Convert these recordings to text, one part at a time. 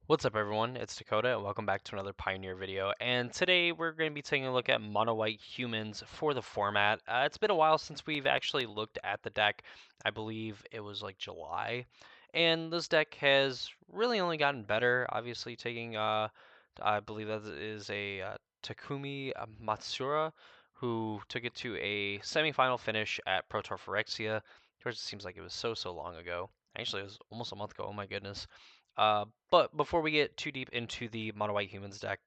What's up everyone, it's Dakota and welcome back to another Pioneer video, and today we're going to be taking a look at mono white humans for the format. It's been a while since we've actually looked at the deck. I believe it was like July, and this deck has really only gotten better, obviously taking, I believe that is a Takumi Matsura, who took it to a semi-final finish at Pro Tour Phyrexia. Of course, it seems like it was so long ago. Actually, it was almost a month ago, oh my goodness. But before we get too deep into the Mono White Humans deck,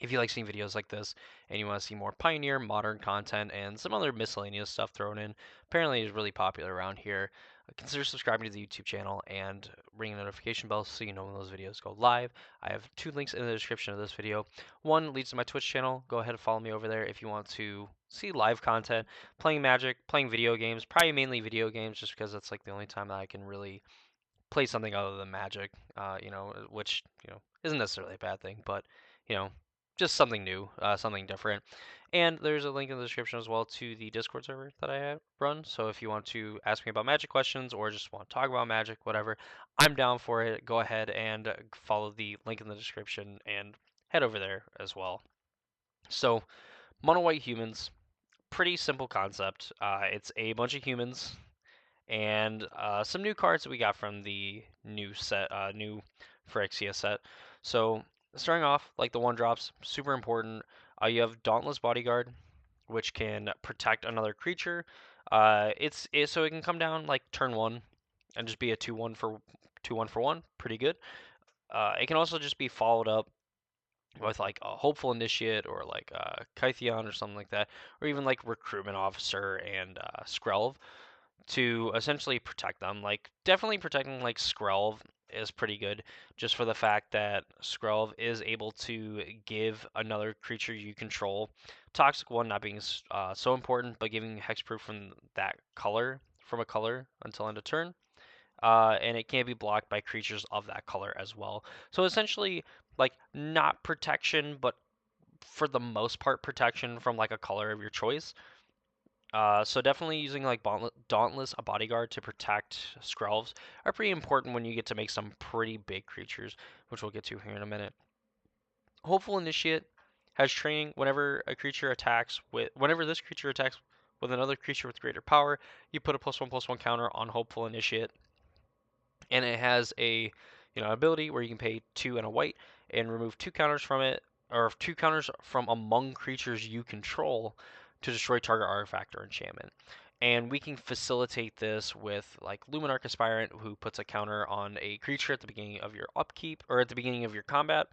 if you like seeing videos like this and you want to see more Pioneer, modern content, and some other miscellaneous stuff thrown in, apparently is really popular around here, consider subscribing to the YouTube channel and ringing the notification bell so you know when those videos go live. I have two links in the description of this video. One leads to my Twitch channel. Go ahead and follow me over there if you want to see live content, playing Magic, playing video games, probably mainly video games just because that's like the only time that I can really play something other than Magic, which isn't necessarily a bad thing, but you know, just something new, something different. And there's a link in the description as well to the Discord server that I have run. So if you want to ask me about Magic questions or just want to talk about Magic, whatever, I'm down for it. Go ahead and follow the link in the description and head over there as well. So, mono white humans, pretty simple concept. It's a bunch of humans and some new cards that we got from the new set, new Phyrexia set. So starting off, like the one drops, super important. You have Dauntless Bodyguard, which can protect another creature. So it can come down like turn one and just be a 2/1 for one, pretty good. It can also just be followed up with like a Hopeful Initiate or like Kytheon or something like that, or even like Recruitment Officer and Skrelv to essentially protect them. Like definitely protecting like Skrelv is pretty good, just for the fact that Skrelv is able to give another creature you control Toxic One, not being so important, but giving hexproof from that color from a color until end of turn. And it can be blocked by creatures of that color as well. So essentially, like not protection, but for the most part protection from like a color of your choice. So definitely using like Dauntless, a bodyguard to protect Skrelvs are pretty important when you get to make some pretty big creatures, which we'll get to here in a minute. Hopeful Initiate has training whenever this creature attacks with another creature with greater power, you put a +1/+1 counter on Hopeful Initiate, and it has a ability where you can pay 2 and a white and remove 2 counters from it, or 2 counters from among creatures you control to destroy target artifact or enchantment. And we can facilitate this with like Luminarch Aspirant, who puts a counter on a creature at the beginning of your upkeep or at the beginning of your combat.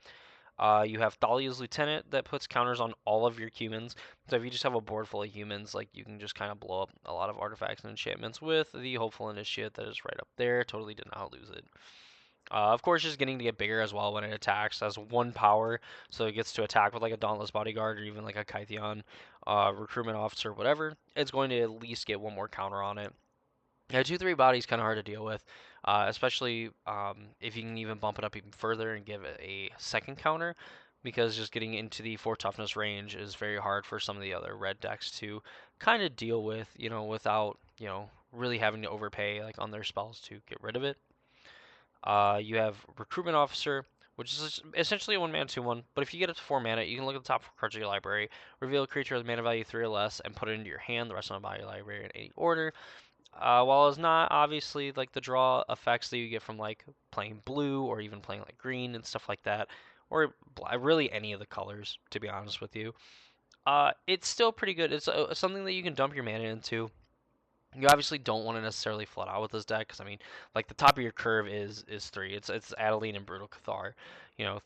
You have Thalia's Lieutenant that puts counters on all of your humans. So if you just have a board full of humans, like you can just kind of blow up a lot of artifacts and enchantments with the Hopeful Initiate that is right up there. Totally did not lose it. Of course, just getting to get bigger as well when it attacks. Has 1 power, so it gets to attack with like a Dauntless Bodyguard or even like a Kytheon, Recruitment Officer, whatever. It's going to at least get 1 more counter on it. Yeah, 2/3 body is kind of hard to deal with, especially if you can even bump it up even further and give it a second counter, because just getting into the 4 toughness range is very hard for some of the other red decks to kind of deal with, without, really having to overpay like on their spells to get rid of it. You have Recruitment Officer, which is essentially a 1-mana 2/1, but if you get it to 4 mana, you can look at the top 4 cards of your library, reveal a creature with mana value 3 or less, and put it into your hand, the rest of the body library in any order. While it's not obviously like the draw effects that you get from like playing blue or even playing like green and stuff like that, or really any of the colors, to be honest with you, it's still pretty good. It's something that you can dump your mana into. You obviously don't want to necessarily flood out with this deck because I mean, like the top of your curve is 3. It's Adeline and Brutal Cathar,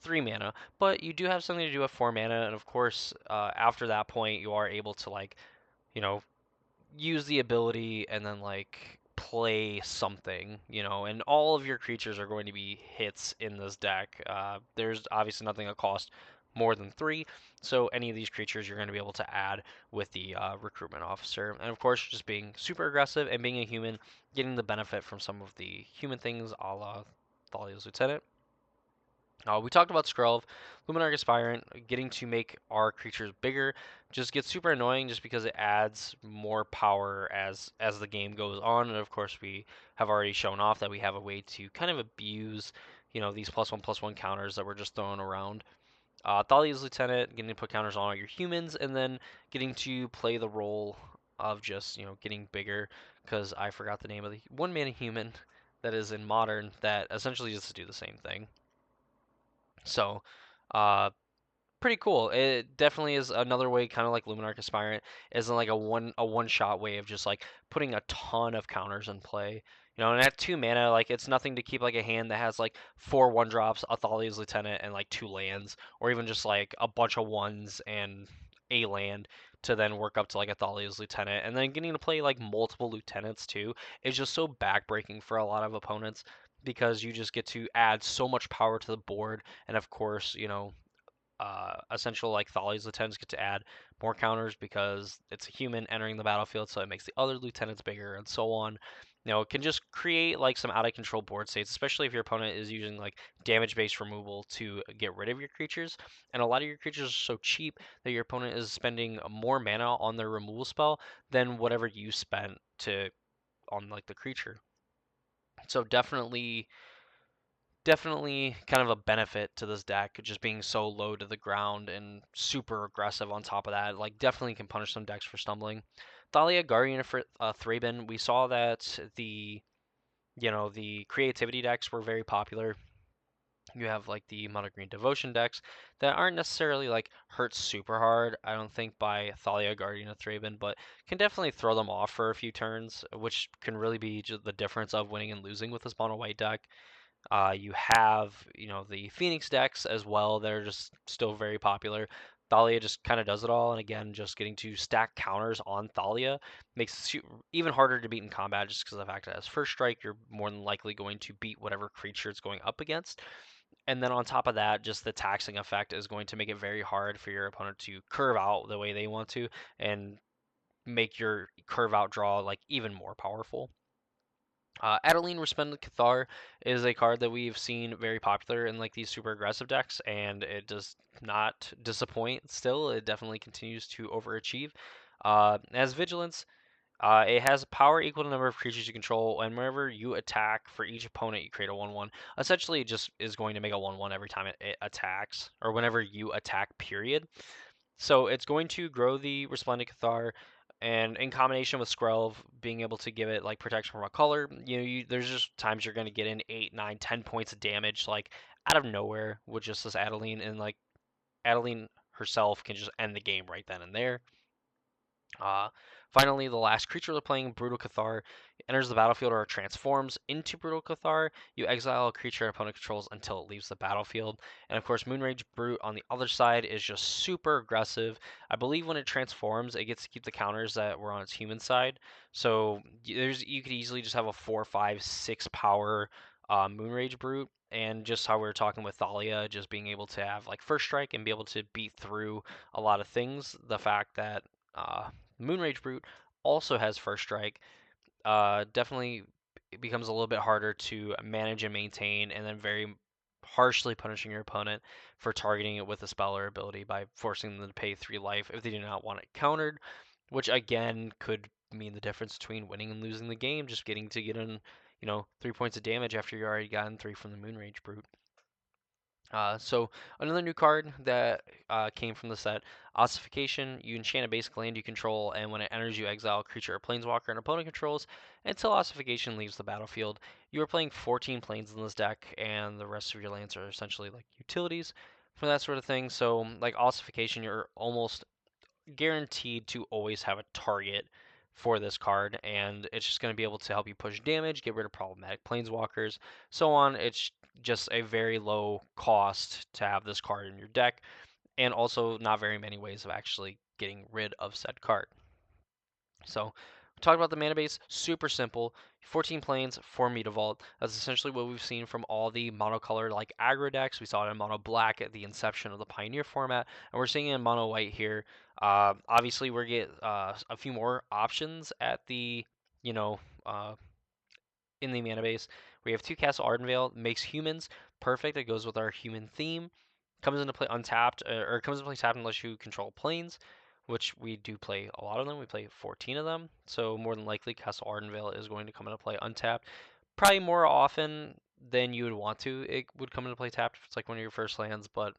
3 mana. But you do have something to do with 4 mana, and of course, after that point, you are able to like, you know, use the ability and then like play something, and all of your creatures are going to be hits in this deck. There's obviously nothing that costs more than 3, so any of these creatures you're going to be able to add with the Recruitment Officer. And of course, just being super aggressive and being a human, getting the benefit from some of the human things a la Thalia's Lieutenant. We talked about Skrelv, Luminarch Aspirant, getting to make our creatures bigger just gets super annoying just because it adds more power as the game goes on. And of course, we have already shown off that we have a way to kind of abuse, these +1/+1 counters that were just thrown around. Thalia's Lieutenant, getting to put counters on all your humans, and then getting to play the role of just, getting bigger, because I forgot the name of the one-man human that is in Modern that essentially just do the same thing. So, uh, pretty cool. It definitely is another way, kind of like Luminarch Aspirant, isn't like a one shot way of just like putting a ton of counters in play. And at 2 mana, like it's nothing to keep like a hand that has like 4/1 drops, a Thalia's Lieutenant, and like 2 lands, or even just like a bunch of ones and a land to then work up to like a Thalia's Lieutenant, and then getting to play like multiple lieutenants too is just so backbreaking for a lot of opponents because you just get to add so much power to the board, and of course, essential like Thalia's lieutenants get to add more counters because it's a human entering the battlefield, so it makes the other lieutenants bigger and so on. It can just create like some out of control board states, especially if your opponent is using like damage based removal to get rid of your creatures. And a lot of your creatures are so cheap that your opponent is spending more mana on their removal spell than whatever you spent to on like the creature. So definitely kind of a benefit to this deck, just being so low to the ground and super aggressive on top of that. Like, definitely can punish some decks for stumbling. Thalia Guardian for Thraben, we saw that the creativity decks were very popular. You have like the Mono Green Devotion decks that aren't necessarily like hurt super hard, I don't think, by Thalia Guardian of Thraben, but can definitely throw them off for a few turns, which can really be just the difference of winning and losing with this mono white deck. You have, the Phoenix decks as well that are just still very popular. Thalia just kind of does it all, and again, just getting to stack counters on Thalia makes it even harder to beat in combat just because of the fact that as first strike, you're more than likely going to beat whatever creature it's going up against. And then on top of that, just the taxing effect is going to make it very hard for your opponent to curve out the way they want to and make your curve out draw like even more powerful. Adeline Respond Kathar is a card that we've seen very popular in like these super aggressive decks, and it does not disappoint. Still, it definitely continues to overachieve. As Vigilance, it has power equal to the number of creatures you control, and whenever you attack for each opponent, you create a 1/1. Essentially, it just is going to make a 1/1 every time it attacks, or whenever you attack, period. So it's going to grow the Resplendent Cathar, and in combination with Skrelv being able to give it like protection from a color, there's just times you're going to get in 8, 9, 10 points of damage like out of nowhere with just this Adeline, and like Adeline herself can just end the game right then and there. Uh, Finally, the last creature they're playing, Brutal Cathar, enters the battlefield or transforms into Brutal Cathar. You exile a creature an opponent controls until it leaves the battlefield. And of course, Moonrage Brute on the other side is just super aggressive. I believe when it transforms, it gets to keep the counters that were on its human side. So you could easily just have a 4, 5, 6 power Moonrage Brute. And just how we were talking with Thalia, just being able to have like first strike and be able to beat through a lot of things. The fact that Moonrage Brute also has first strike. Definitely it becomes a little bit harder to manage and maintain, and then very harshly punishing your opponent for targeting it with a spell or ability by forcing them to pay 3 life if they do not want it countered, which again could mean the difference between winning and losing the game, just getting to get in, 3 points of damage after you already gotten 3 from the Moonrage Brute. So another new card that came from the set, Ossification. You enchant a basic land you control, and when it enters, you exile a creature or planeswalker an opponent controls until Ossification leaves the battlefield. You are playing 14 planes in this deck, and the rest of your lands are essentially like utilities for that sort of thing. So like Ossification, you're almost guaranteed to always have a target for this card, and it's just going to be able to help you push damage, get rid of problematic planeswalkers, so on. It's just a very low cost to have this card in your deck, and also not very many ways of actually getting rid of said card. So, talk about the mana base, super simple. 14 planes, 4 Mutavault. That's essentially what we've seen from all the monocolor like aggro decks. We saw it in mono black at the inception of the Pioneer format, and we're seeing it in mono white here. Obviously, we're get a few more options at the, you know, uh, in the mana base. We have 2 Castle Ardenvale, makes humans perfect. It goes with our human theme. Comes into play untapped, or comes into play tapped unless you control planes, which we do play a lot of them. We play 14 of them, so more than likely Castle Ardenvale is going to come into play untapped. Probably more often then you would want to. It would come into play tapped if it's like one of your first lands, but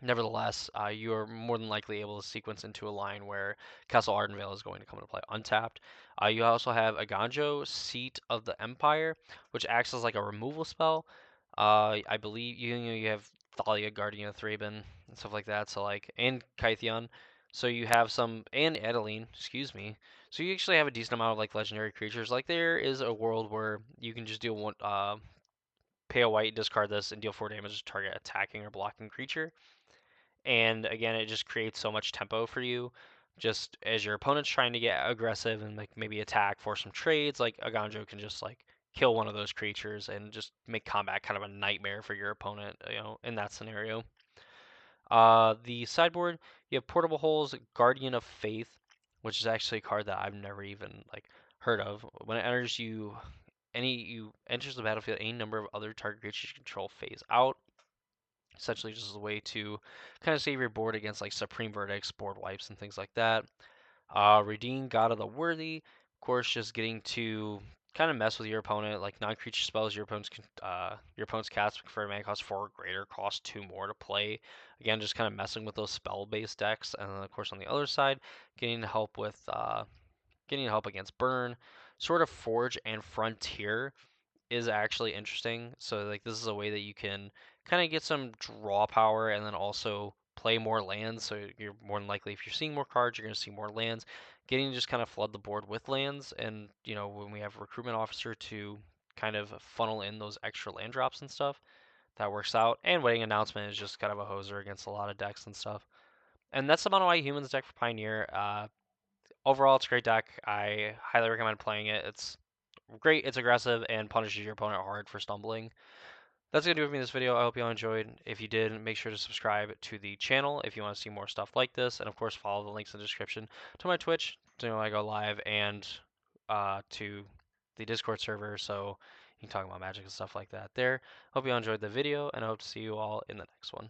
nevertheless, you are more than likely able to sequence into a line where Castle Ardenvale is going to come into play untapped. You also have Aganjo, Seat of the Empire, which acts as like a removal spell. I believe you have Thalia Guardian of Thraben and stuff like that. So like and Kytheon. So you have some and Adeline, excuse me. So you actually have a decent amount of like legendary creatures. Like there is a world where you can just deal one pay a white, discard this, and deal 4 damage to target attacking or blocking creature. And again, it just creates so much tempo for you. Just as your opponent's trying to get aggressive and like maybe attack for some trades, like Aganjo can just like kill one of those creatures and just make combat kind of a nightmare for your opponent, in that scenario. The sideboard, you have Portable Holes, Guardian of Faith, which is actually a card that I've never even like heard of. When it enters you enters the battlefield, any number of other target creatures you control phase out. Essentially just as a way to kind of save your board against like Supreme Verdicts, board wipes, and things like that. Redeem God of the Worthy. Of course, just getting to kind of mess with your opponent, like non-creature spells your opponent's cast for mana cost 4 or greater, cost 2 more to play. Again, just kind of messing with those spell-based decks. And then of course on the other side, getting help with getting help against burn. Sort of Forge and Frontier is actually interesting. So like this is a way that you can kind of get some draw power and then also play more lands. So you're more than likely, if you're seeing more cards, you're going to see more lands. Getting to just kind of flood the board with lands, and when we have Recruitment Officer to kind of funnel in those extra land drops and stuff, that works out. And Wedding Announcement is just kind of a hoser against a lot of decks and stuff. And that's the Mono-White Humans deck for Pioneer. Overall, it's a great deck. I highly recommend playing it. It's great, it's aggressive, and punishes your opponent hard for stumbling. That's going to do it for me in this video. I hope you all enjoyed. If you did, make sure to subscribe to the channel if you want to see more stuff like this. And of course, follow the links in the description to my Twitch to know when I go live and to the Discord server so you can talk about Magic and stuff like that there. Hope you all enjoyed the video, and I hope to see you all in the next one.